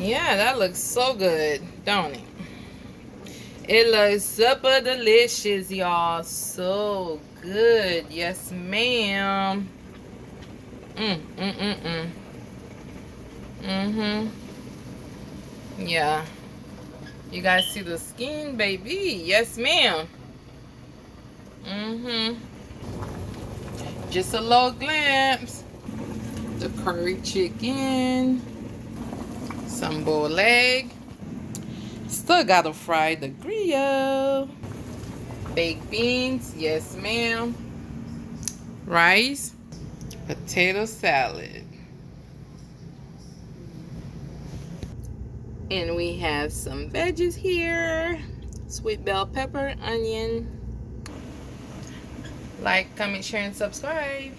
Yeah, that looks so good, don't it? It looks super delicious, y'all. So good. Yes, ma'am. Mm. Mm-hmm. Yeah. You guys see the skin, baby? Yes, ma'am. Mm-hmm. Just a little glimpse. The curry chicken. Some boiled leg. Still gotta fry the grill. Baked beans. Yes, ma'am. Rice. Potato salad. And we have some veggies here. Sweet bell pepper, onion. Like, comment, share, and subscribe.